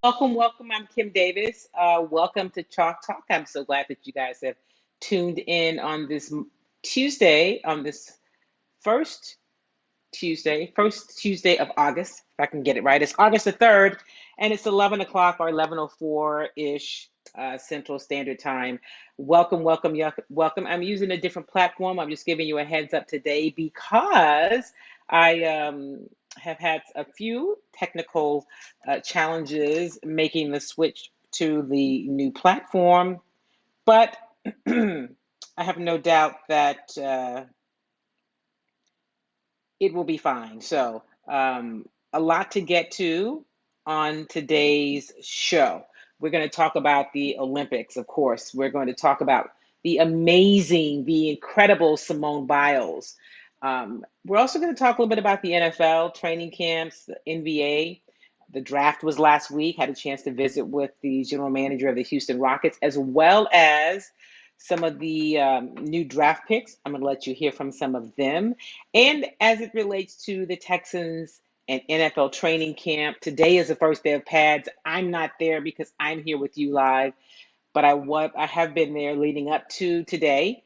welcome. I'm Kim Davis. Welcome to Chalk Talk. I'm so glad that you guys have tuned in on this Tuesday, on this first first Tuesday of August, if I can get it right. It's August the 3rd, and it's 11 o'clock or 11:04 ish Central Standard Time. Welcome. I'm using a different platform. I'm just giving you a heads up today because I have had a few technical challenges making the switch to the new platform, but I have no doubt that it will be fine. A lot to get to on today's show. We're going to talk about the Olympics, of course. We're going to talk about the incredible Simone Biles. We're also going to talk a little bit about the NFL training camps, the NBA. The draft was last week. Had a chance to visit with the general manager of the Houston Rockets, as well as some of the new draft picks. I'm going to let you hear from some of them. And as it relates to the Texans and NFL training camp, today is the first day of pads. I'm not there because I'm here with you live, but I have been there leading up to today.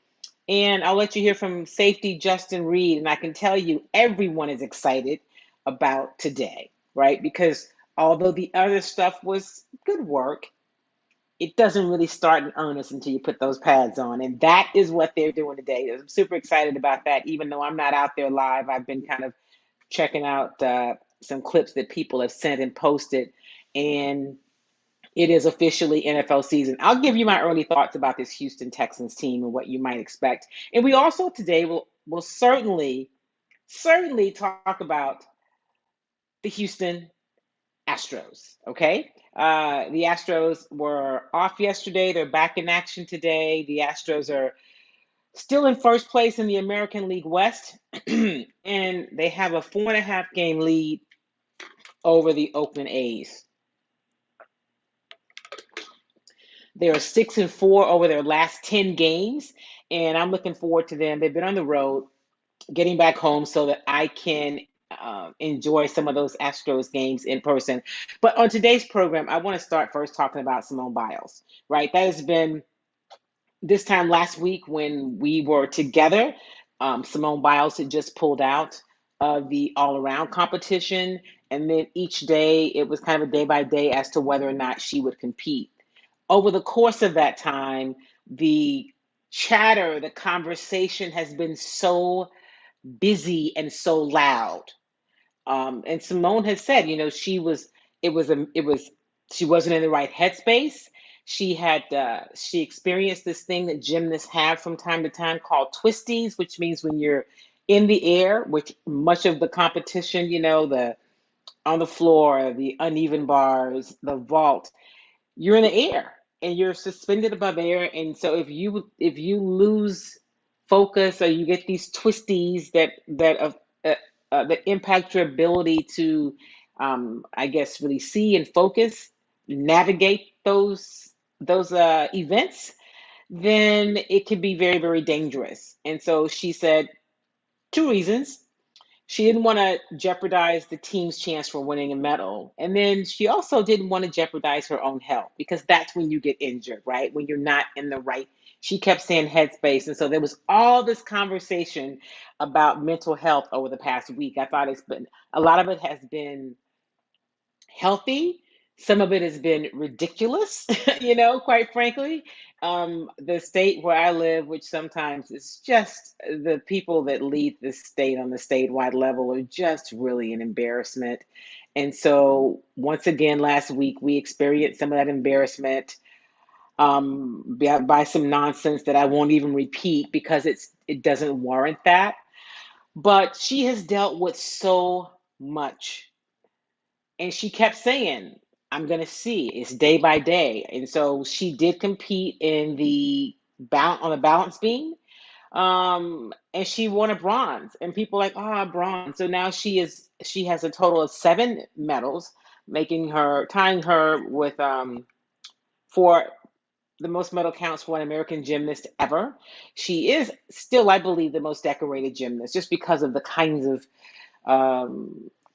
And I'll let you hear from safety Justin Reid. And I can tell you everyone is excited about today, right? Because although the other stuff was good work, it doesn't really start in earnest until you put those pads on. And that is what they're doing today. I'm super excited about that. Even though I'm not out there live, I've been kind of checking out some clips that people have sent and posted. And it is officially NFL season. I'll give you my early thoughts about this Houston Texans team and what you might expect. And we also today will certainly talk about the Houston Astros. Okay. The Astros were off yesterday. They're back in action today. The Astros are still in first place in the American League West, and they have a 4.5 game lead over the Oakland A's. They are 6-4 over their last 10 games, and I'm looking forward to them. They've been on the road, getting back home so that I can enjoy some of those Astros games in person. But on today's program, I want to start first talking about Simone Biles, right? That has been this time last week when we were together. Simone Biles had just pulled out of the all around competition. And then each day, it was kind of a day by day as to whether or not she would compete. Over the course of that time, the chatter, the conversation has been so busy and so loud. And Simone has said, it was, she wasn't in the right headspace. She experienced this thing that gymnasts have from time to time called twisties, which means when you're in the air, which much of the competition, the on the floor, the uneven bars, the vault, you're in the air and you're suspended above air. And so if you lose focus or you get these twisties that impact your ability to, I guess, really see and focus, navigate those events, then it can be very, very dangerous. And so she said two reasons. She didn't want to jeopardize the team's chance for winning a medal. And then she also didn't want to jeopardize her own health because that's when you get injured, right? When you're not in the right. She kept saying headspace. And so there was all this conversation about mental health over the past week. I thought it's been a lot of it has been healthy. Some of it has been ridiculous, quite frankly. The state where I live, which sometimes is just the people that lead the state on the statewide level are just really an embarrassment. And so, once again, last week we experienced some of that embarrassment by some nonsense that I won't even repeat because it doesn't warrant that. But she has dealt with so much and she kept saying, I'm going to see. It's day by day. And so she did compete in on the balance beam. And she won a bronze. And people like, bronze. So now she has a total of 7 medals, tying her with for the most medal counts for an American gymnast ever. She is still, I believe, the most decorated gymnast just because of the kinds of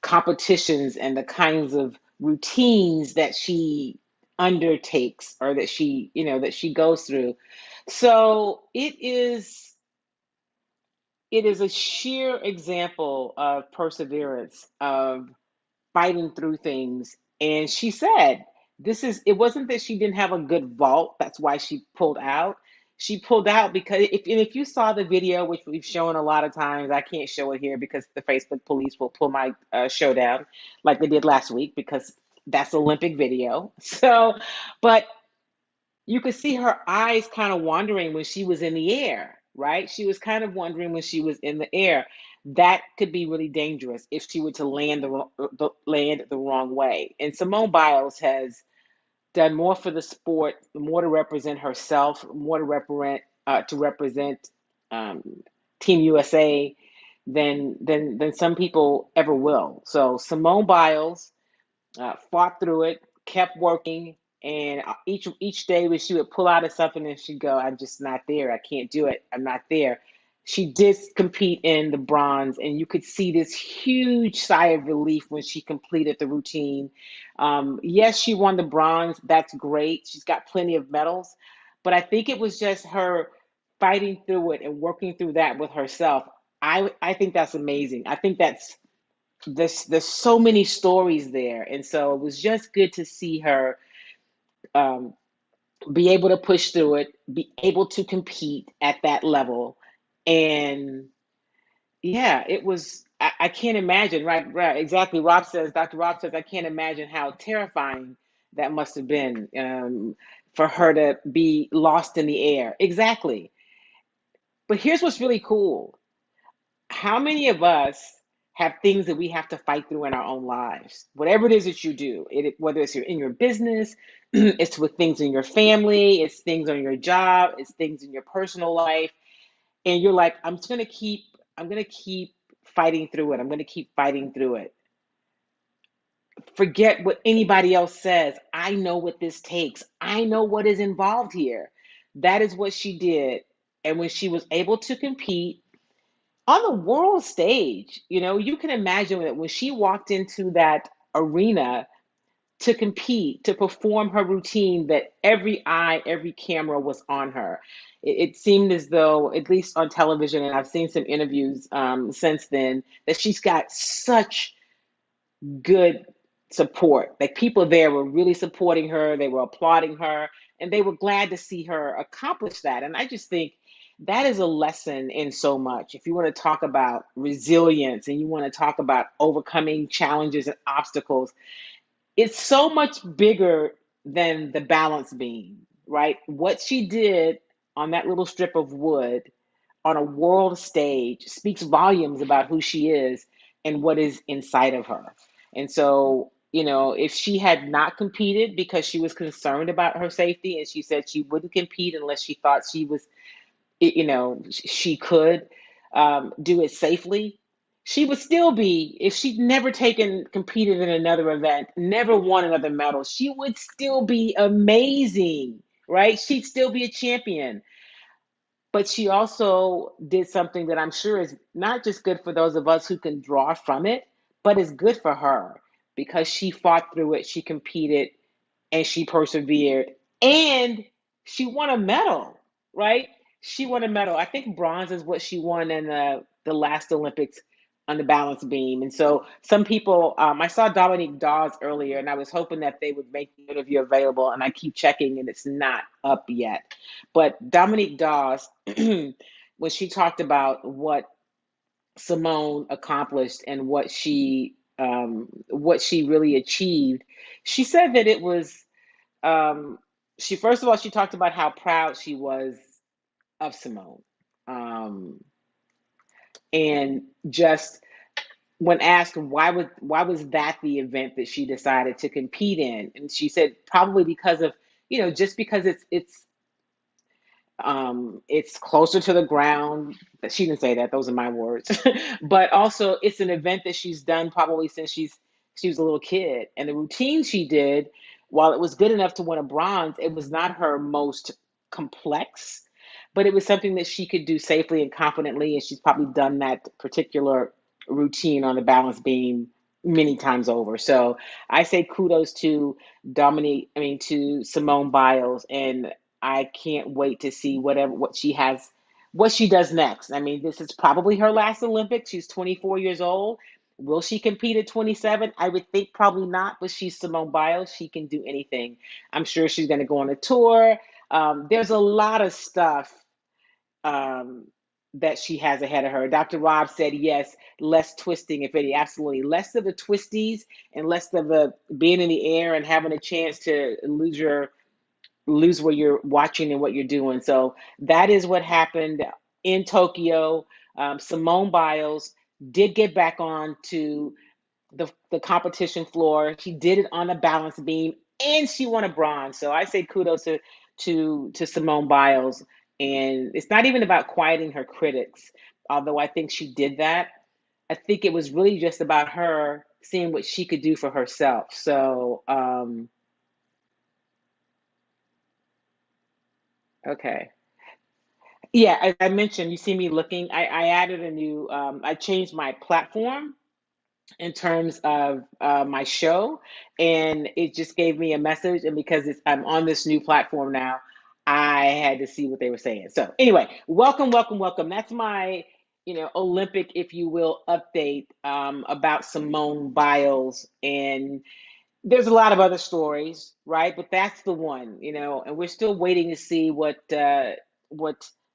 competitions and the kinds of routines that she undertakes or that she goes through. So it is a sheer example of perseverance, of fighting through things. And she said, it wasn't that she didn't have a good vault. That's why she pulled out. She pulled out because if you saw the video, which we've shown a lot of times, I can't show it here because the Facebook police will pull my show down like they did last week because that's Olympic video. So, but you could see her eyes kind of wandering when she was in the air, right? She was kind of wondering when she was in the air. That could be really dangerous if she were to land the wrong way. And Simone Biles has done more for the sport, more to represent herself, more to represent um, Team USA than some people ever will. So Simone Biles fought through it, kept working, and each day when she would pull out of something and she'd go, "I'm just not there. I can't do it. I'm not there." She did compete in the bronze, and you could see this huge sigh of relief when she completed the routine. Yes, she won the bronze. That's great. She's got plenty of medals, but I think it was just her fighting through it and working through that with herself. I think that's amazing. I think there's so many stories there, and so it was just good to see her um, be able to push through it, be able to compete at that level. And yeah, it was, I can't imagine, right, exactly. Dr. Rob says, I can't imagine how terrifying that must have been, for her to be lost in the air. Exactly. But here's what's really cool. How many of us have things that we have to fight through in our own lives? Whatever it is that you do, whether it's in your business, it's with things in your family, it's things on your job, it's things in your personal life, and you're like, I'm gonna keep fighting through it. I'm gonna keep fighting through it. Forget what anybody else says. I know what this takes. I know what is involved here. That is what she did. And when she was able to compete on the world stage, you can imagine that when she walked into that arena to compete, to perform her routine, that every eye, every camera was on her. It seemed as though, at least on television, and I've seen some interviews since then, that she's got such good support. Like, people there were really supporting her, they were applauding her, and they were glad to see her accomplish that. And I just think that is a lesson in so much. If you want to talk about resilience and you want to talk about overcoming challenges and obstacles, it's so much bigger than the balance beam, right? What she did on that little strip of wood on a world stage speaks volumes about who she is and what is inside of her. And so, if she had not competed because she was concerned about her safety, and she said she wouldn't compete unless she thought she could do it safely, she would still be, if she'd never competed in another event, never won another medal, she would still be amazing, right? She'd still be a champion. But she also did something that I'm sure is not just good for those of us who can draw from it, but is good for her because she fought through it, she competed, and she persevered, and she won a medal, right? She won a medal. I think bronze is what she won in the last Olympics on the balance beam. And so some people, I saw Dominique Dawes earlier, and I was hoping that they would make the interview available, and I keep checking, and it's not up yet. But Dominique Dawes, when she talked about what Simone accomplished and what she really achieved, she said that it was she first of all, she talked about how proud she was of Simone, um, and just when asked why was that the event that she decided to compete in, and she said probably because of, just because it's closer to the ground. She didn't say that; those are my words. But also, it's an event that she's done probably since she was a little kid, and the routine she did, while it was good enough to win a bronze, it was not her most complex, but it was something that she could do safely and confidently, and she's probably done that particular routine on the balance beam many times over. So I say kudos to to Simone Biles, and I can't wait to see what she does next. I mean, this is probably her last Olympics. She's 24 years old. Will she compete at 27? I would think probably not, but she's Simone Biles. She can do anything. I'm sure she's going to go on a tour. There's a lot of stuff um, that she has ahead of her. Dr. Rob said, yes, less twisting, if any, absolutely. Less of the twisties and less of the being in the air and having a chance to lose where you're watching and what you're doing. So that is what happened in Tokyo. Simone Biles did get back on to the competition floor. She did it on a balance beam and she won a bronze. So I say kudos to Simone Biles. And it's not even about quieting her critics, although I think she did that. I think it was really just about her seeing what she could do for herself. So, okay. Yeah, as I mentioned, you see me looking, I added I changed my platform in terms of my show, and it just gave me a message. And because I'm on this new platform now, I had to see what they were saying. So anyway, welcome, welcome, welcome. That's my Olympic, if you will, update about Simone Biles. And there's a lot of other stories, right? But that's the one, and we're still waiting to see what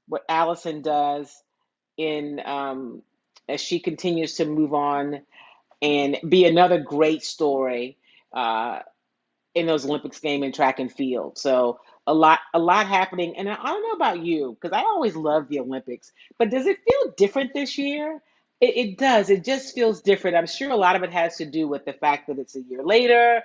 what Allison does in as she continues to move on and be another great story uh, in those Olympics game in track and field. So a lot happening. And I don't know about you, because I always love the Olympics, but does it feel different this year? It does. It just feels different. I'm sure a lot of it has to do with the fact that it's a year later.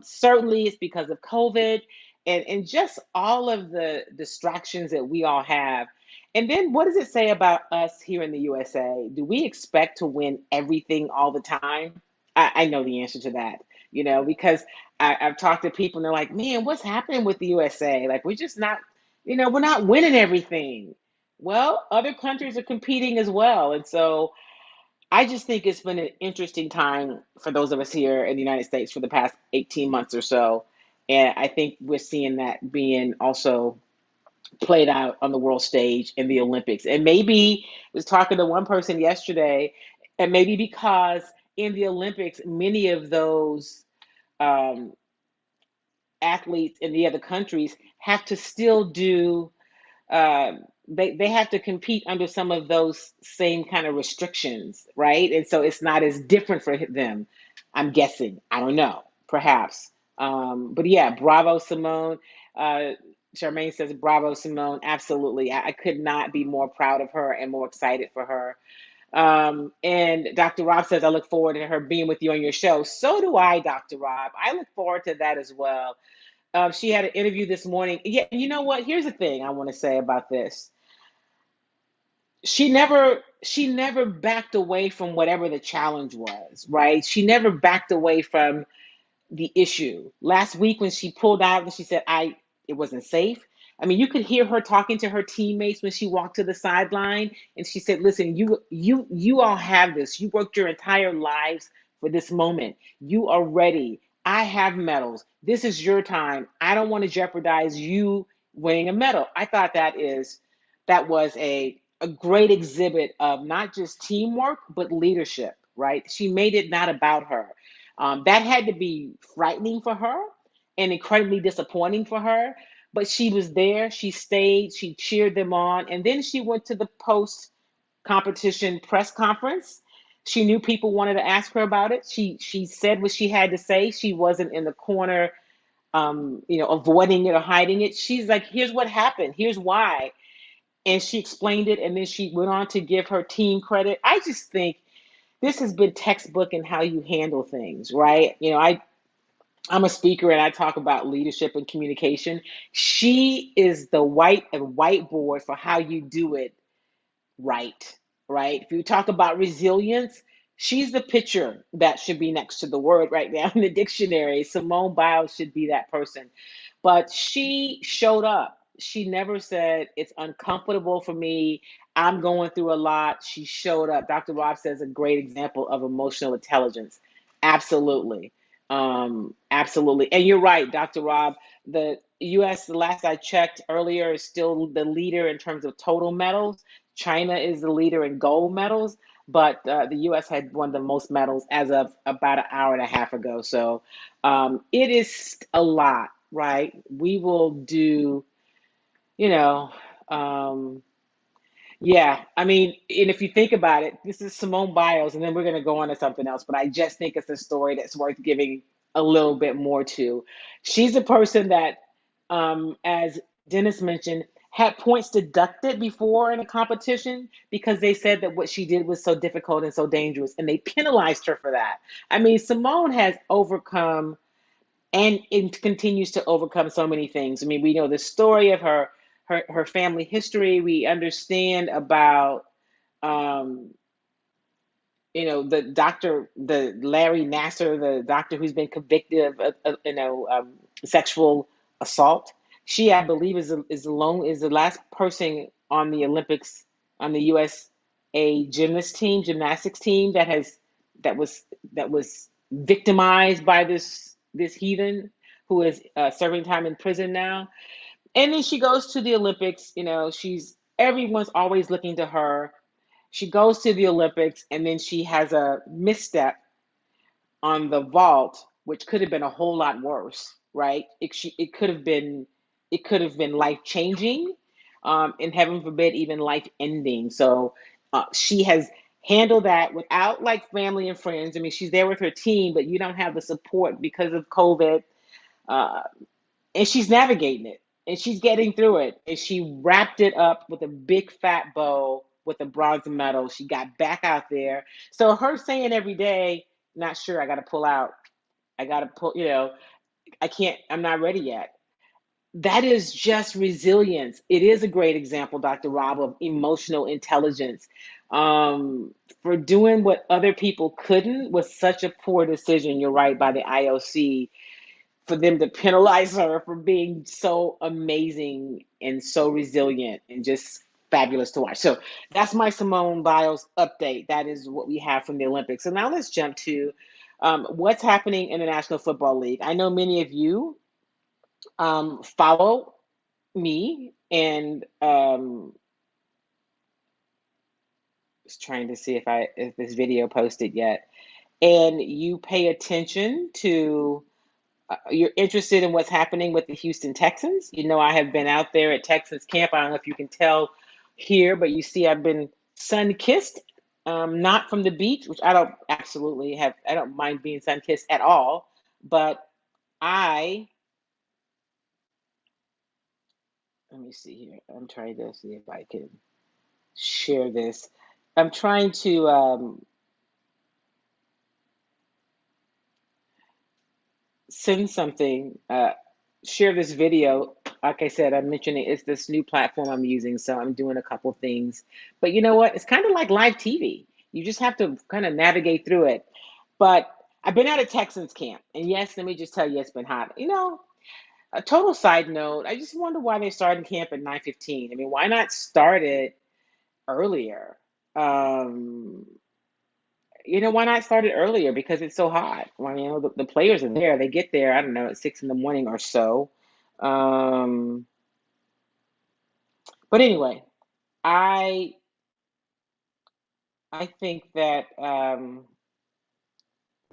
Certainly, it's because of COVID and just all of the distractions that we all have. And then what does it say about us here in the USA? Do we expect to win everything all the time? I know the answer to that, because I've talked to people and they're like, man, what's happening with the USA? Like, we're just not, we're not winning everything. Well, other countries are competing as well. And so I just think it's been an interesting time for those of us here in the United States for the past 18 months or so. And I think we're seeing that being also played out on the world stage in the Olympics. And maybe I was talking to one person yesterday, and maybe because in the Olympics, many of those um, athletes in the other countries have to still do they have to compete under some of those same kind of restrictions, right? And so it's not as different for them. I'm guessing. I don't know. Perhaps. But yeah, bravo, Simone. Uh, Charmaine says, bravo, Simone. Absolutely. I could not be more proud of her and more excited for her. And Dr. Rob says, I look forward to her being with you on your show. So do I, Dr. Rob. I look forward to that as well. She had an interview this morning. Yeah, you know what? Here's the thing I want to say about this. She never backed away from whatever the challenge was, right? She never backed away from the issue. Last week when she pulled out and she said it wasn't safe. I mean, you could hear her talking to her teammates when she walked to the sideline and she said, "Listen, you all have this. You worked your entire lives for this moment. You are ready. I have medals. This is your time. I don't want to jeopardize you winning a medal." I thought that was a great exhibit of not just teamwork but leadership, right? She made it not about her. That had to be frightening for her and incredibly disappointing for her. But she was there, she stayed, she cheered them on, and then she went to the post competition press conference. She knew people wanted to ask her about it. She said what she had to say. She wasn't in the corner, avoiding it or hiding it. She's like, here's what happened, here's why. And she explained it, and then she went on to give her team credit. I just think this has been textbook in how you handle things, right? I'm a speaker and I talk about leadership and communication. She is the whiteboard for how you do it right, right? If you talk about resilience, she's the picture that should be next to the word right now in the dictionary. Simone Biles should be that person. But she showed up. She never said, it's uncomfortable for me. I'm going through a lot. She showed up. Dr. Rob says a great example of emotional intelligence. Absolutely. Absolutely. And you're right, Dr. Rob. The US, the last I checked earlier, is still the leader in terms of total medals. China is the leader in gold medals, but the US had won the most medals as of about an hour and a half ago. So it is a lot, right? We will do, you know, um, yeah, I mean, and if you think about it, this is Simone Biles, and then we're going to go on to something else, but I just think it's a story that's worth giving a little bit more to. She's a person that, as Dennis mentioned, had points deducted before in a competition because they said that what she did was so difficult and so dangerous, and they penalized her for that. I mean, Simone has overcome and it continues to overcome so many things. I mean, we know the story of her family history. We understand about um, the Larry Nasser, the doctor who's been convicted of sexual assault. She, I believe, is the last person on the Olympics, on the USA gymnastics team that was victimized by this heathen who is serving time in prison now. And then she goes to the Olympics. She's everyone's always looking to her. She goes to the Olympics, and then she has a misstep on the vault, which could have been a whole lot worse, right? It could have been life changing, and heaven forbid, even life ending. So she has handled that without like family and friends. I mean, she's there with her team, but you don't have the support because of COVID. Uh, and she's navigating it and she's getting through it. And she wrapped it up with a big fat bow with a bronze medal. She got back out there. So her saying every day, not sure, I got to pull out. I got to pull, I can't, I'm not ready yet. That is just resilience. It is a great example, Dr. Rob, of emotional intelligence. For doing what other people couldn't was such a poor decision, you're right, by the IOC, for them to penalize her for being so amazing and so resilient and just fabulous to watch. So that's my Simone Biles update. That is what we have from the Olympics. So now let's jump to what's happening in the National Football League. I know many of you follow me and just trying to see if this video posted yet, and you pay attention to you're interested in what's happening with the Houston Texans. I have been out there at Texans camp. I don't know if you can tell here, but you see I've been sun kissed, not from the beach, which I don't mind being sun kissed at all. But I, let me see here. I'm trying to see if I can share this. I'm trying to send something, share this video. Like I said, I'm mentioning it's this new platform I'm using, so I'm doing a couple things. But you know what? It's kind of like live TV. You just have to kind of navigate through it. But I've been out at Texans camp, and yes, let me just tell you, it's been hot. A total side note, I just wonder why they started camp at 9:15. I mean, why not start it earlier? Um, why not start it earlier? Because it's so hot. Well, the players are there. They get there, I don't know, at 6 in the morning or so. Um, but anyway, I I think that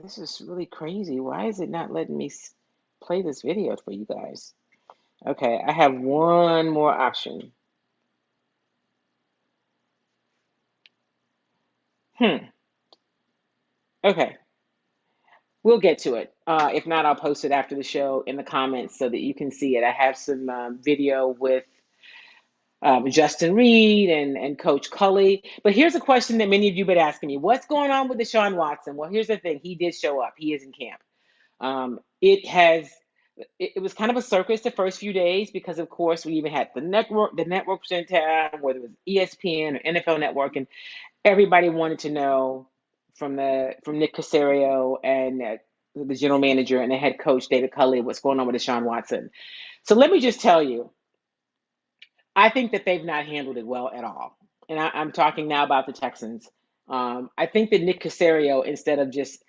this is really crazy. Why is it not letting me play this video for you guys? Okay, I have one more option. Hmm. Okay, we'll get to it. If not, I'll post it after the show in the comments so that you can see it. I have some video with Justin Reid and Coach Culley. But here's a question that many of you have been asking me: what's going on with Deshaun Watson? Well, here's the thing: he did show up. He is in camp. It was kind of a circus the first few days because, of course, we even had the networks in town, whether it was ESPN or NFL Network, and everybody wanted to know from Nick Casario and the general manager and the head coach David Culley what's going on with Deshaun Watson. So let me just tell you, I think that they've not handled it well at all. And I'm talking now about the Texans. I think that Nick Casario, instead of just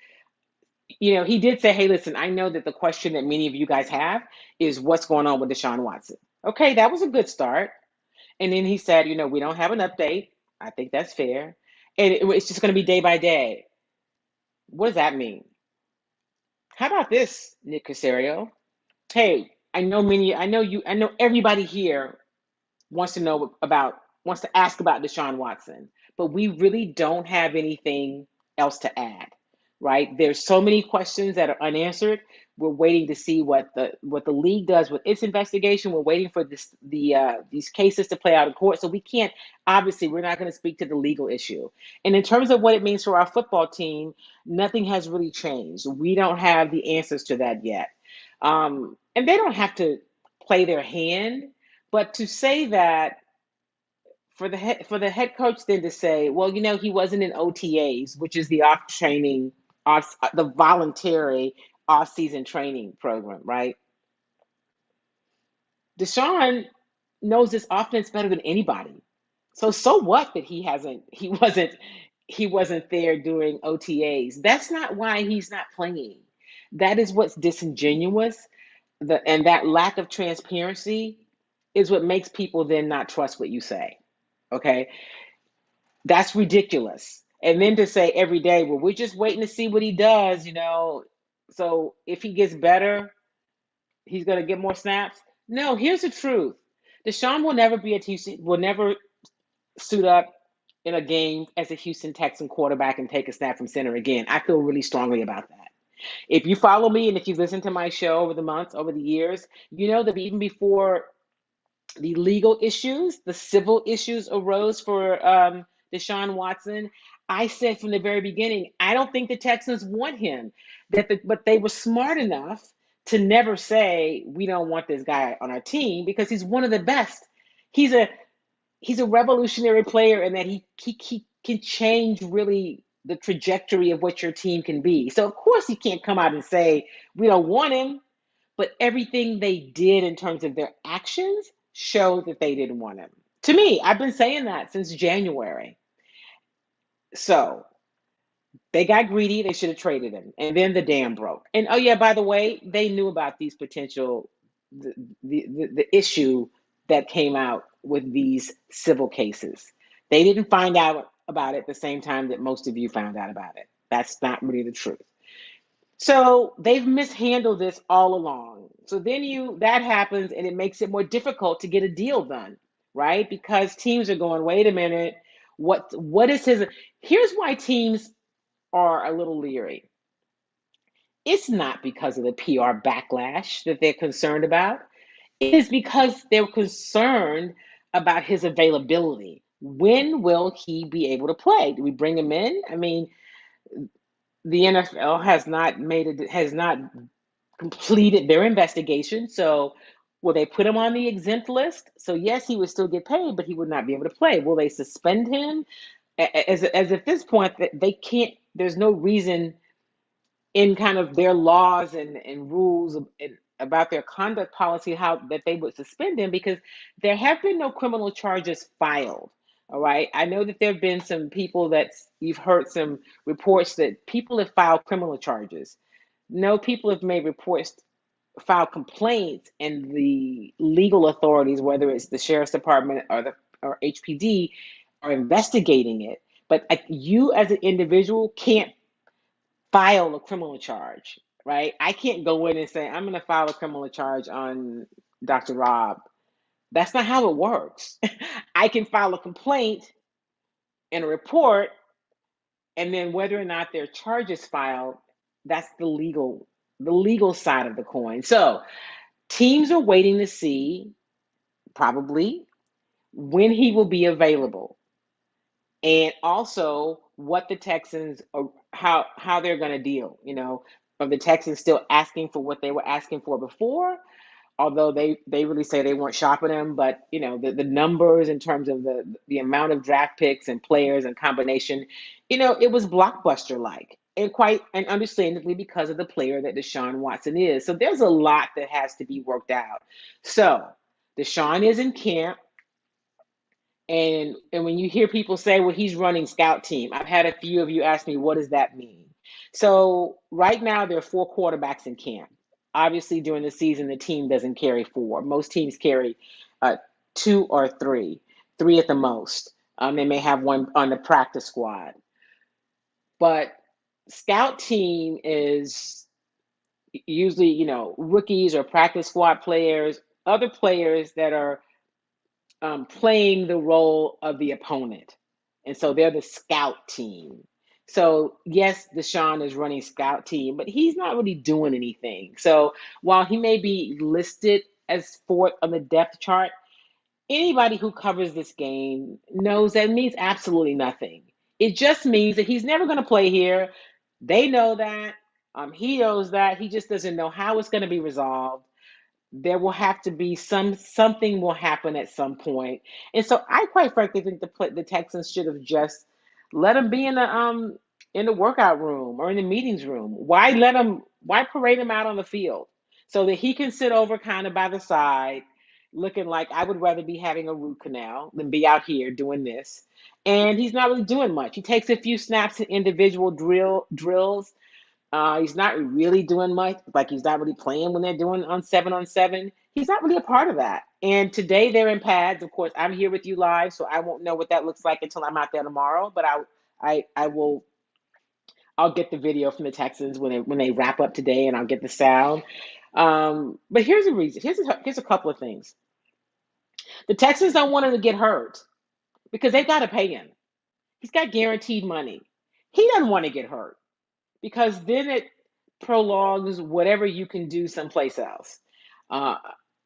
he did say, hey, listen, I know that the question that many of you guys have is what's going on with Deshaun Watson. Okay, that was a good start. And then he said, we don't have an update. I think that's fair. And it's just going to be day by day. What does that mean? How about this, Nick Casario? Hey, I know everybody here wants to ask about Deshaun Watson, but we really don't have anything else to add, right? There's so many questions that are unanswered. We're waiting to see what the league does with its investigation. We're waiting for these cases to play out in court. So we're not going to speak to the legal issue. And in terms of what it means for our football team, nothing has really changed. We don't have the answers to that yet. And they don't have to play their hand, but to say that for the head coach then to say, well, he wasn't in OTAs, which is the voluntary off-season training program, right? Deshaun knows this offense better than anybody. So what that he wasn't there during OTAs. That's not why he's not playing. That is what's disingenuous. And that lack of transparency is what makes people then not trust what you say. Okay. That's ridiculous. And then to say every day, well, we're just waiting to see what he does. So if he gets better, he's going to get more snaps. No, here's the truth. Deshaun will never suit up in a game as a Houston Texan quarterback and take a snap from center again. I feel really strongly about that. If you follow me and if you listen to my show over the months, over the years, you know that even before the legal issues, the civil issues arose for Deshaun Watson, I said from the very beginning, I don't think the Texans want him. But they were smart enough to never say we don't want this guy on our team because he's one of the best. He's a he's a revolutionary player in that he can change really the trajectory of what your team can be. So of course he can't come out and say we don't want him, but everything they did in terms of their actions showed that they didn't want him. To me, I've been saying that since January. So they got greedy. They should have traded him. And then the dam broke. And oh yeah, by the way, they knew about these potential the issue that came out with these civil cases. They didn't find out about it the same time that most of you found out about it. That's not really the truth. So they've mishandled this all along. So then that happens and it makes it more difficult to get a deal done, right? Because teams are going, wait a minute, what is his here's why teams are a little leery. It's not because of the PR backlash that they're concerned about. It is because they're concerned about his availability. When will he be able to play? Do we bring him in? I mean, the NFL has not completed their investigation. So will they put him on the exempt list? So yes, he would still get paid, but he would not be able to play. Will they suspend him? As at this point that they can't. There's no reason in kind of their laws and rules about their conduct policy how that they would suspend him because there have been no criminal charges filed. All right. I know that there have been some people that you've heard some reports that people have filed criminal charges. No, people have made reports, filed complaints, and the legal authorities, whether it's the sheriff's department or HPD, are investigating it. But you as an individual can't file a criminal charge, right? I can't go in and say, I'm going to file a criminal charge on Dr. Rob. That's not how it works. I can file a complaint and a report, and then whether or not there are charges filed, that's the legal side of the coin. So teams are waiting to see probably when he will be available and also what the Texans are, how they're going to deal. Are the Texans still asking for what they were asking for before? Although they really say they weren't shopping him, but the numbers in terms of the amount of draft picks and players and combination, it was blockbuster like. And quite and understandably because of the player that Deshaun Watson is. So there's a lot that has to be worked out. So Deshaun is in camp. And when you hear people say, well, he's running scout team, I've had a few of you ask me, what does that mean? So right now there are four quarterbacks in camp. Obviously, during the season, the team doesn't carry four. Most teams carry uh, two or three at the most. They may have one on the practice squad, but scout team is usually, rookies or practice squad players, other players that are playing the role of the opponent. And so they're the scout team. So, yes, Deshaun is running scout team, but he's not really doing anything. So, while he may be listed as fourth on the depth chart, anybody who covers this game knows that means absolutely nothing. It just means that he's never going to play here. They know that. He knows that. He just doesn't know how it's going to be resolved. There will have to be something will happen at some point. And so I quite frankly think the Texans should have just let him be in the workout room or in the meetings room. Why parade him out on the field so that he can sit over kind of by the side looking like I would rather be having a root canal than be out here doing this. And he's not really doing much. He takes a few snaps in individual drills. He's not really doing much. Like he's not really playing when they're doing on 7. He's not really a part of that. And today they're in pads. Of course, I'm here with you live, so I won't know what that looks like until I'm out there tomorrow. But I will. I'll get the video from the Texans when they wrap up today, and I'll get the sound. But here's a reason. Here's a couple of things. The Texans don't want him to get hurt because they've got to pay him. He's got guaranteed money. He doesn't want to get hurt, because then it prolongs whatever you can do someplace else. Uh,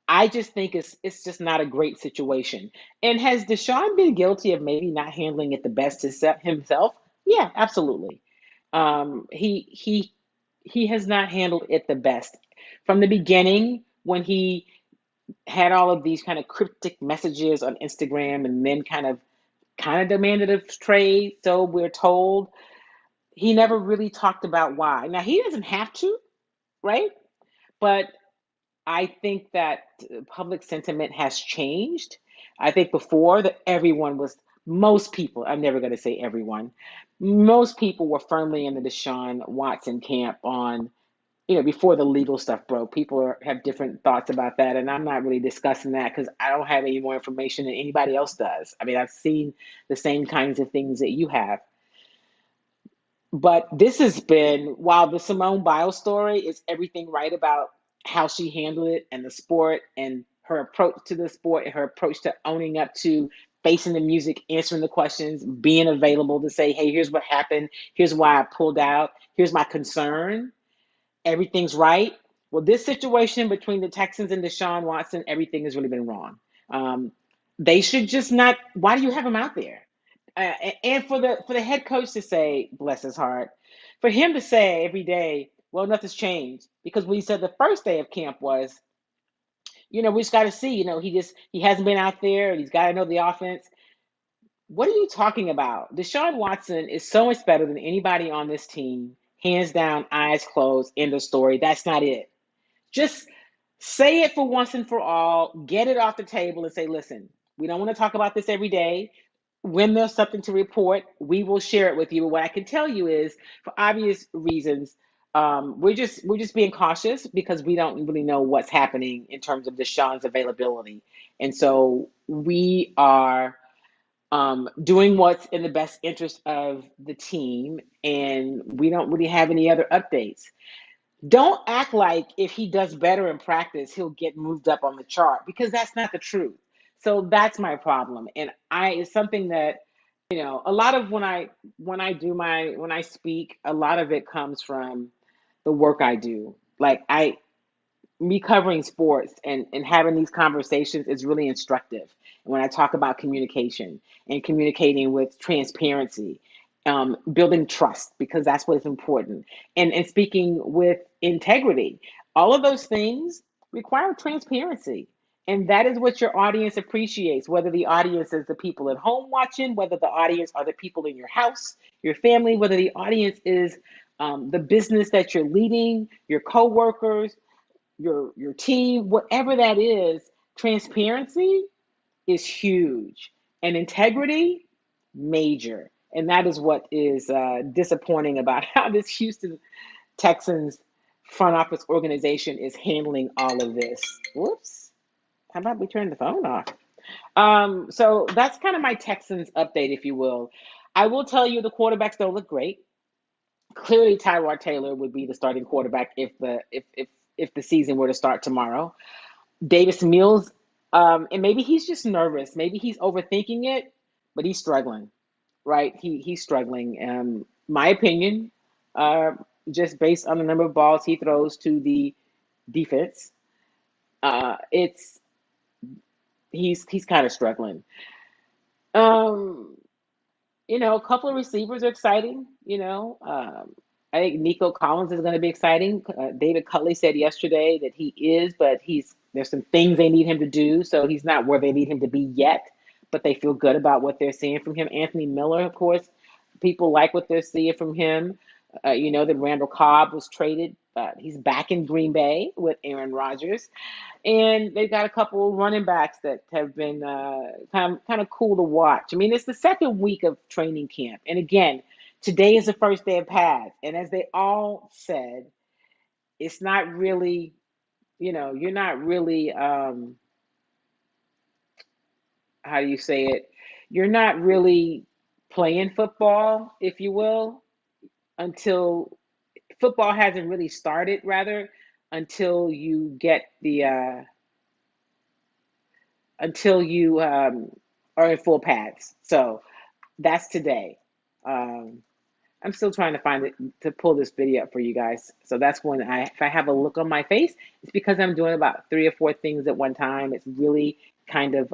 I just think it's just not a great situation. And has Deshaun been guilty of maybe not handling it the best himself? Yeah, absolutely. He has not handled it the best from the beginning when he had all of these kind of cryptic messages on Instagram, and then kind of demanded a trade. So we're told he never really talked about why. Now, he doesn't have to, right? But I think that public sentiment has changed. I think before that most people, I'm never going to say everyone, most people were firmly in the Deshaun Watson camp before the legal stuff broke. People have different thoughts about that, and I'm not really discussing that because I don't have any more information than anybody else does. I mean, I've seen the same kinds of things that you have. But this has been, while the Simone Biles story is everything right about how she handled it and the sport and her approach to the sport and her approach to owning up to facing the music, answering the questions, being available to say, hey, here's what happened. Here's why I pulled out. Here's my concern. Everything's right. Well, this situation between the Texans and Deshaun Watson, everything has really been wrong. Um, they should just not. Why do you have him out there? And for the head coach to say, bless his heart, for him to say every day, well, nothing's changed, because what he said the first day of camp was, we just got to see. He hasn't been out there, and he's got to know the offense. What are you talking about? Deshaun Watson is so much better than anybody on this team, hands down, eyes closed, end of story. That's not it. Just say it for once and for all, get it off the table and say, listen, we don't want to talk about this every day. When there's something to report, we will share it with you. But what I can tell you is, for obvious reasons, we're just being cautious because we don't really know what's happening in terms of Deshaun's availability. And so we are doing what's in the best interest of the team, and we don't really have any other updates. Don't act like if he does better in practice, he'll get moved up on the chart, because that's not the truth. So that's my problem. And it's something that, a lot of when I speak, a lot of it comes from the work I do. Like me covering sports and having these conversations is really instructive. And when I talk about communication and communicating with transparency, building trust, because that's what's important, and speaking with integrity, all of those things require transparency. And that is what your audience appreciates, whether the audience is the people at home watching, whether the audience are the people in your house, your family, whether the audience is the business that you're leading, your coworkers, your team, whatever that is. Transparency is huge, and integrity, major. And that is what is disappointing about how this Houston Texans front office organization is handling all of this. Whoops. How about we turn the phone off? So that's kind of my Texans update, if you will. I will tell you the quarterbacks don't look great. Clearly, Tyrod Taylor would be the starting quarterback if the season were to start tomorrow. Davis Mills, and maybe he's just nervous. Maybe he's overthinking it, but he's struggling, right? He's struggling. My opinion, uh, just based on the number of balls he throws to the defense, it's he's kind of struggling. Um, a couple of receivers are exciting. I think Nico Collins is going to be exciting. David Culley said yesterday that he is, but there's some things they need him to do, so he's not where they need him to be yet. But they feel good about what they're seeing from him. Anthony Miller, of course, people like what they're seeing from him. That Randall Cobb was traded. He's back in Green Bay with Aaron Rodgers. And they've got a couple of running backs that have been kind of cool to watch. I mean, it's the second week of training camp. And again, today is the first day of pads. And as they all said, it's not really, you're not really, how do you say it? You're not really playing football, if you will, until football hasn't really started, rather, until you get until you are in full pads. So that's today. Um, I'm still trying to find it to pull this video up for you guys. So that's when if I have a look on my face, it's because I'm doing about 3 or 4 things at one time. It's really kind of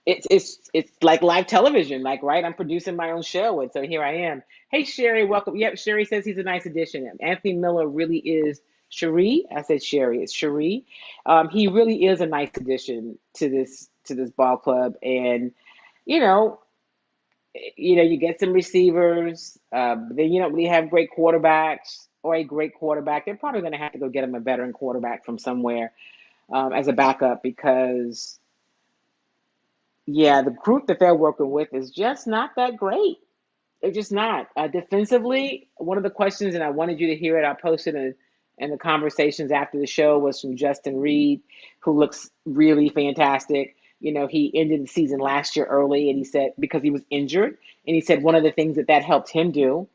it's like live television, like, right? I'm producing my own show, and so here I am. Hey, Sherry, welcome. Yep, Sherry says he's a nice addition. Anthony Miller really is. Cherie, I said Sherry, it's Cherie. He really is a nice addition to this ball club, and you know, you get some receivers. Then you don't really have great quarterbacks or a great quarterback. They're probably going to have to go get him a veteran quarterback from somewhere as a backup because yeah, the group that they're working with is just not that great. They're just not. Defensively, one of the questions, and I wanted you to hear it, I posted in the conversations after the show, was from Justin Reid, who looks really fantastic. He ended the season last year early, and he said, because he was injured, and he said one of the things that helped him do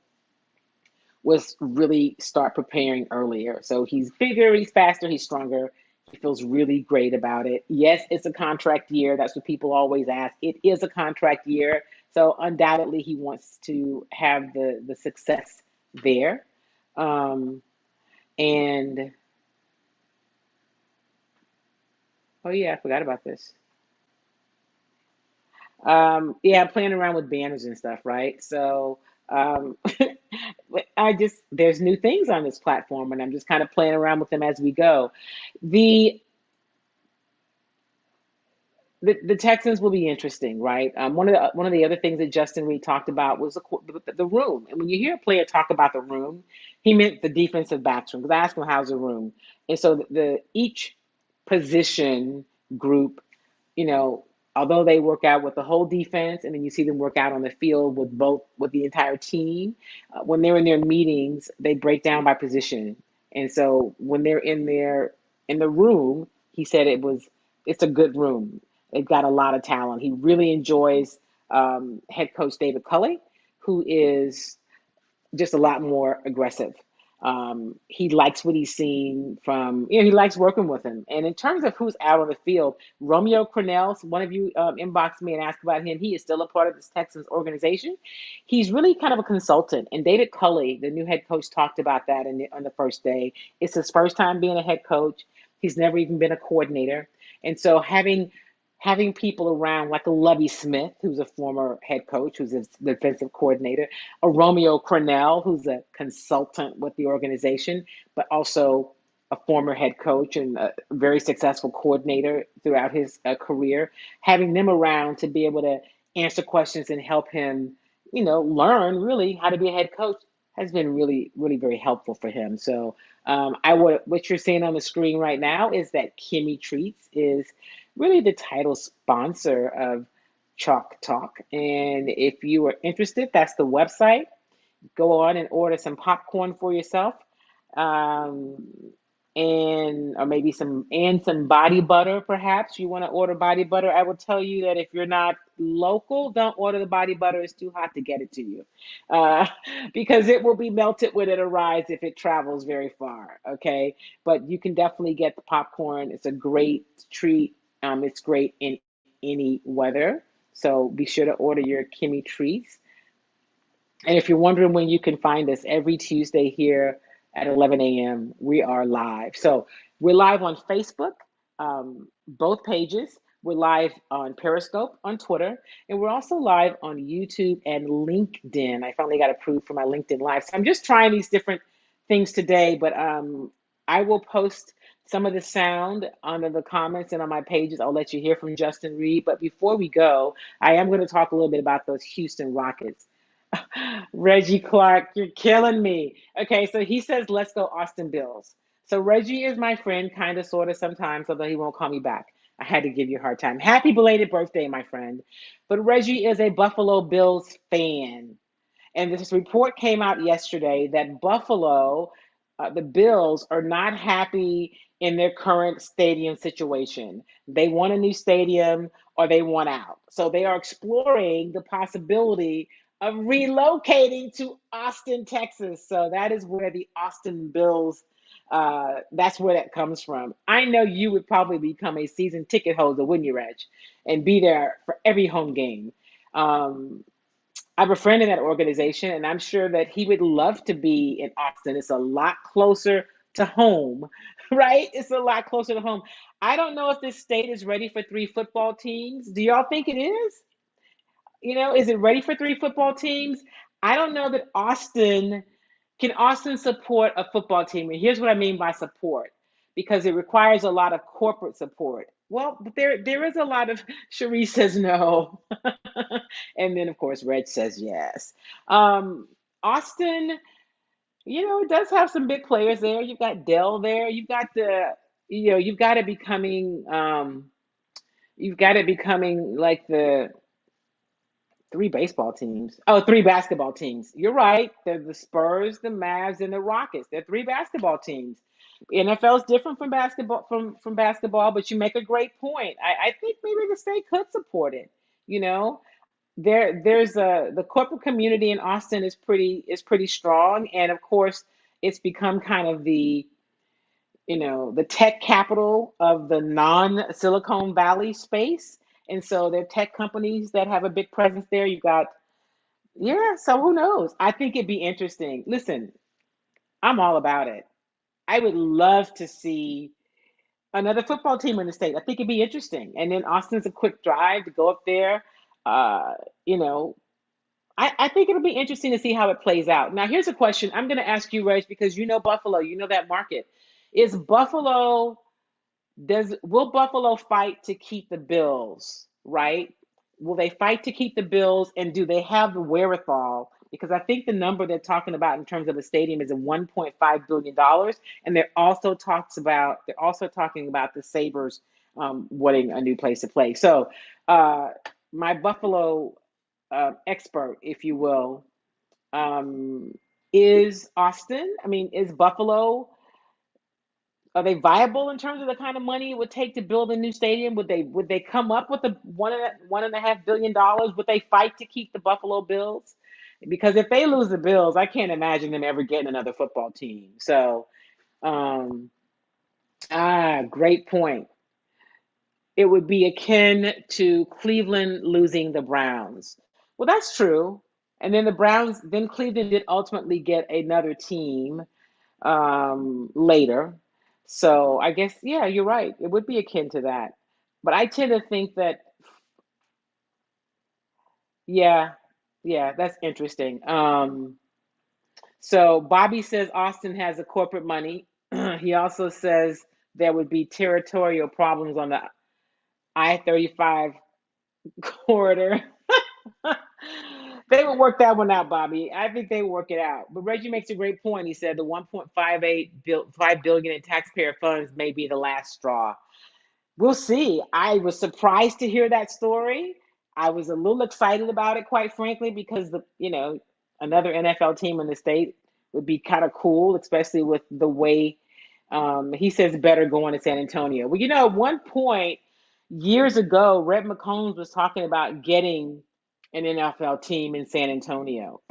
was really start preparing earlier. So he's bigger, he's faster, he's stronger. He feels really great about it. Yes, it's a contract year. That's what people always ask. It is a contract year. So undoubtedly he wants to have the success there. Um, and oh yeah, I forgot about this. Yeah, playing around with banners and stuff, right? So um, there's new things on this platform, and I'm just kind of playing around with them as we go. The the Texans will be interesting, right? One of the other things that Justin Reid talked about was the room. And when you hear a player talk about the room, he meant the defensive backs room. Because I asked him how's the room, and so the each position group, you know, although they work out with the whole defense, and then you see them work out on the field with the entire team. When they're in their meetings, they break down by position, and so when they're in the room, he said it's a good room. They've got a lot of talent. He really enjoys head coach David Culley, who is just a lot more aggressive. He likes what he's seen he likes working with him. And in terms of who's out on the field, Romeo Crennel, one of you inboxed me and asked about him. He is still a part of this Texans organization. He's really kind of a consultant. And David Culley, the new head coach, talked about that on the first day. It's his first time being a head coach. He's never even been a coordinator. And so having people around like a Lovie Smith, who's a former head coach, who's a defensive coordinator, a Romeo Crennel, who's a consultant with the organization, but also a former head coach and a very successful coordinator throughout his career, having them around to be able to answer questions and help him, learn really how to be a head coach has been really, really very helpful for him. So what you're seeing on the screen right now is that Kimmy Treats is really the title sponsor of Chalk Talk. And if you are interested, that's the website. Go on and order some popcorn for yourself. Um, and or maybe some body butter, perhaps you want to order body butter. I will tell you that if you're not local, don't order the body butter. It's too hot to get it to you, uh, because it will be melted when it arrives if it travels very far. Okay, but you can definitely get the popcorn. It's a great treat. It's great in any weather, so be sure to order your Kimmy treats. And if you're wondering when you can find us, every Tuesday here at 11 a.m., we are live. So we're live on Facebook, both pages. We're live on Periscope, on Twitter, and we're also live on YouTube and LinkedIn. I finally got approved for my LinkedIn Live. So I'm just trying these different things today, but I will post some of the sound under the comments and on my pages. I'll let you hear from Justin Reid. But before we go, I am going to talk a little bit about those Houston Rockets. Reggie Clark, you're killing me. Okay, so he says, let's go Austin Bills. So Reggie is my friend, kind of, sort of, sometimes, although he won't call me back. I had to give you a hard time. Happy belated birthday, my friend. But Reggie is a Buffalo Bills fan. And this report came out yesterday that Buffalo, the Bills, are not happy in their current stadium situation. They want a new stadium or they want out. So they are exploring the possibility of relocating to Austin, Texas. So that is where the Austin Bills, that's where that comes from. I know you would probably become a season ticket holder, wouldn't you, Reg? And be there for every home game. Um, I have a friend in that organization, and I'm sure that he would love to be in Austin. It's a lot closer to home, right? It's a lot closer to home. I don't know if this state is ready for three football teams. Do y'all think it is? Is it ready for three football teams? I don't know that Austin support a football team? And here's what I mean by support, because it requires a lot of corporate support. Well, but there is a lot of Cherie says no. And then of course Reg says yes. Austin, it does have some big players there. You've got Dell there. You've got it becoming like the three baseball teams. Oh, three basketball teams. You're right. They're the Spurs, the Mavs, and the Rockets. They're three basketball teams. NFL is different from basketball, but you make a great point. I think maybe the state could support it. You know, there's the corporate community in Austin is pretty strong, and of course, it's become kind of the tech capital of the non-Silicon Valley space. And so there are tech companies that have a big presence there. You've got, yeah, so who knows? I think it'd be interesting. Listen, I'm all about it. I would love to see another football team in the state. I think it'd be interesting. And then Austin's a quick drive to go up there. Uh, you know, I think it'll be interesting to see how it plays out. Now, here's a question I'm going to ask you, Reg, because you know Buffalo, you know that market. Is Buffalo Does will Buffalo fight to keep the Bills, right? Will they fight to keep the Bills, and do they have the wherewithal? Because I think the number they're talking about in terms of the stadium is a $1.5 billion, and they're also talking about the Sabres wanting a new place to play. So, uh, my Buffalo expert, if you will, um, is Austin. I mean, is Buffalo, are they viable in terms of the kind of money it would take to build a new stadium? Would they come up with the $1.5 billion? Would they fight to keep the Buffalo Bills? Because if they lose the Bills, I can't imagine them ever getting another football team. So, um, great point. It would be akin to Cleveland losing the Browns. Well, that's true. And then Cleveland did ultimately get another team later. So I guess, yeah, you're right. It would be akin to that. But I tend to think that, yeah, yeah, that's interesting. So Bobby says Austin has the corporate money. He also says there would be territorial problems on the I-35 corridor. They would work that one out, Bobby. I think they would work it out. But Reggie makes a great point. He said the 1.58 billion in taxpayer funds may be the last straw. We'll see. I was surprised to hear that story. I was a little excited about it, quite frankly, because another NFL team in the state would be kind of cool, especially with the way he says better going to San Antonio. Well, at one point years ago, Red McCombs was talking about getting an NFL team in San Antonio,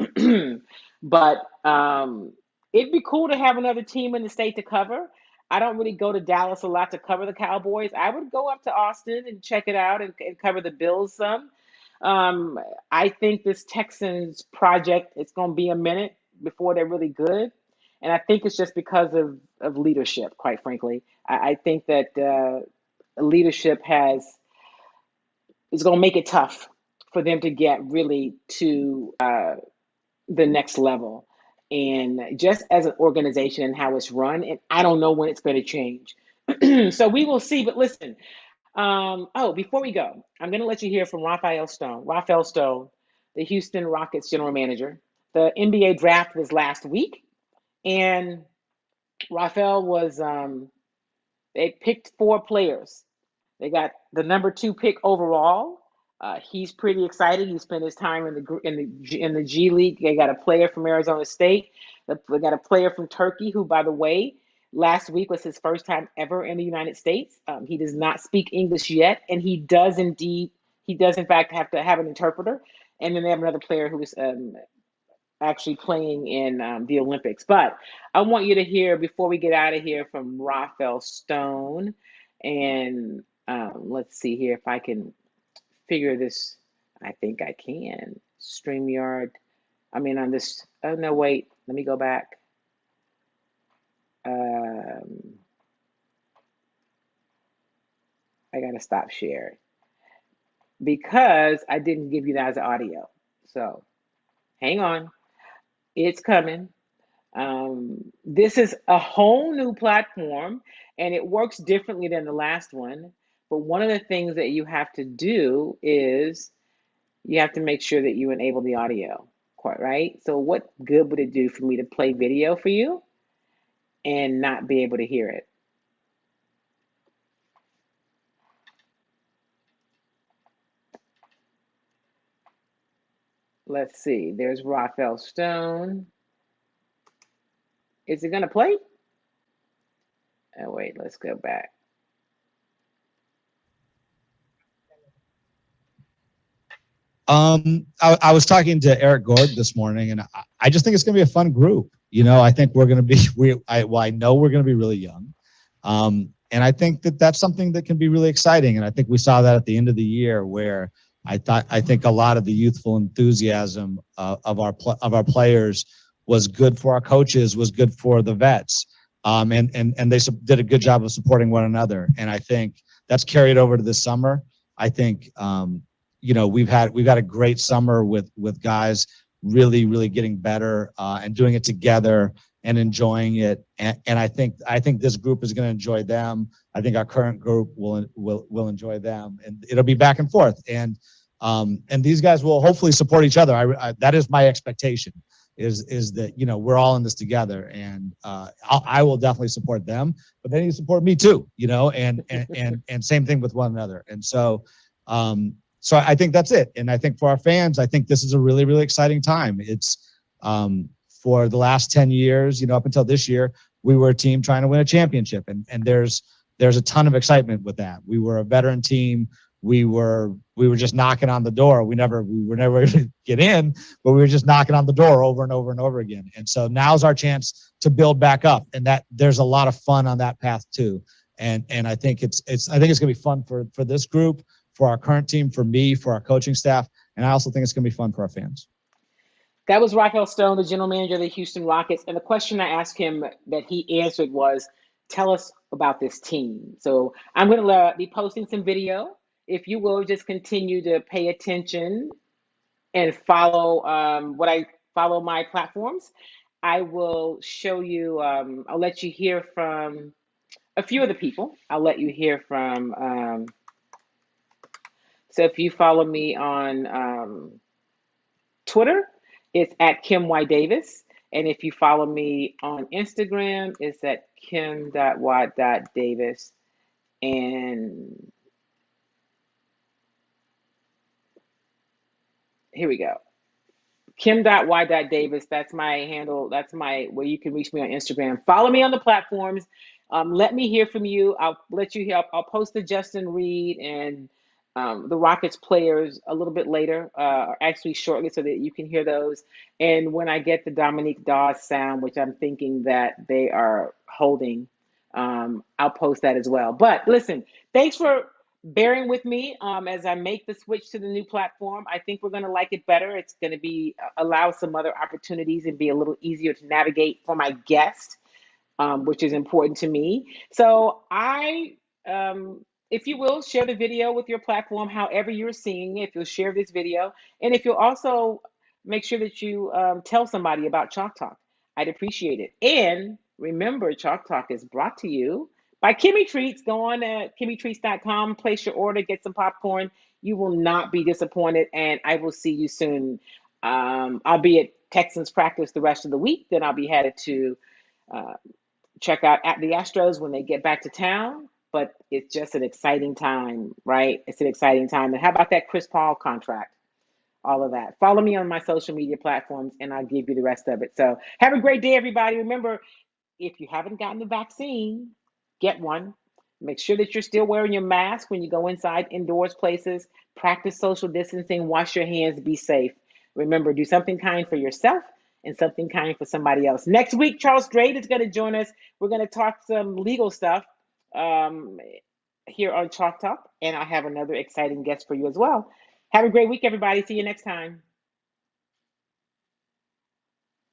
but it'd be cool to have another team in the state to cover. I don't really go to Dallas a lot to cover the Cowboys. I would go up to Austin and check it out and cover the Bills some. Um, I think this Texans project, it's going to be a minute before they're really good. And I think it's just because of leadership, quite frankly. I think that leadership is going to make it tough for them to get really to the next level. And just as an organization and how it's run, and I don't know when it's going to change. So we will see. But listen, before we go, I'm going to let you hear from Rafael Stone, the Houston Rockets general manager. The NBA draft was last week, and Rafael they picked 4 players. They got the number 2 pick overall. He's pretty excited. He spent his time in the G League. They got a player from Arizona State. They got a player from Turkey who, by the way, last week was his first time ever in the United States. He does not speak English yet, and he does in fact have to have an interpreter. And then they have another player who is actually playing in the Olympics. But I want you to hear, before we get out of here, from Rafael Stone. And let's see here if I can figure this. I think I can. StreamYard. I mean, on this. Oh, no, wait. Let me go back. I got to stop sharing because I didn't give you guys audio. So hang on. It's coming. This is a whole new platform and it works differently than the last one. But one of the things that you have to do is you have to make sure that you enable the audio, quite right? So what good would it do for me to play video for you and not be able to hear it? Let's see. There's Rafael Stone. Is it going to play? Oh, wait, let's go back. I was talking to Eric Gord this morning, and I just think it's going to be a fun group. I think we're going to be. I know we're going to be really young, and I think that's something that can be really exciting. And I think we saw that at the end of the year, where I think a lot of the youthful enthusiasm of our players was good for our coaches, was good for the vets, and they did a good job of supporting one another. And I think that's carried over to this summer. I think. We've got a great summer with guys really getting better and doing it together and enjoying it. And I think this group is going to enjoy them. I think our current group will enjoy them, and it'll be back and forth. And these guys will hopefully support each other. That is my expectation. Is that we're all in this together, and I will definitely support them, but they need to support me too. And same thing with one another. And so. So I think that's it. And I think for our fans, I think this is a really, really exciting time. It's for the last 10 years, up until this year, we were a team trying to win a championship. And there's a ton of excitement with that. We were a veteran team. We were just knocking on the door. We were never able to get in, but we were just knocking on the door over and over and over again. And so now's our chance to build back up. And that there's a lot of fun on that path too. And I think it's going to be fun for this group, for our current team, for me, for our coaching staff, and I also think it's going to be fun for our fans. That was Rafael Stone, the general manager of the Houston Rockets. And the question I asked him that he answered was, tell us about this team. So I'm going to be posting some video. If you will, just continue to pay attention and follow follow my platforms. I will show you, I'll let you hear from a few of the people. I'll let you hear from... So if you follow me on Twitter, it's at Kim Y. Davis. And if you follow me on Instagram, it's at kim.y.davis. And Here we go. Kim.y.davis. That's my handle. That's my where you can reach me on Instagram. Follow me on the platforms. Let me hear from you. I'll let you hear. I'll post the Justin Reid and the Rockets players a little bit later, or actually shortly, so that you can hear those. And when I get the Dominique Dawes sound, which I'm thinking that they are holding, I'll post that as well. But listen, thanks for bearing with me as I make the switch to the new platform. I think we're going to like it better. It's going to be allow some other opportunities and be a little easier to navigate for my guest, which is important to me. So if you will, share the video with your platform, however you're seeing it. If you'll share this video, and if you'll also make sure that you tell somebody about Chalk Talk, I'd appreciate it. And remember, Chalk Talk is brought to you by Kimmy Treats. Go on to KimmyTreats.com, place your order, get some popcorn. You will not be disappointed, and I will see you soon. I'll be at Texans practice the rest of the week. Then I'll be headed to uh, check out at the Astros when they get back to town. But it's just an exciting time, right? It's an exciting time. And how about that Chris Paul contract? All of that. Follow me on my social media platforms and I'll give you the rest of it. So have a great day, everybody. Remember, if you haven't gotten the vaccine, get one. Make sure that you're still wearing your mask when you go inside indoors places. Practice social distancing. Wash your hands. Be safe. Remember, do something kind for yourself and something kind for somebody else. Next week, Charles Drake is going to join us. We're going to talk some legal stuff um, here on Chalk Talk, and I'll have another exciting guest for you as well. Have a great week, everybody. See you next time.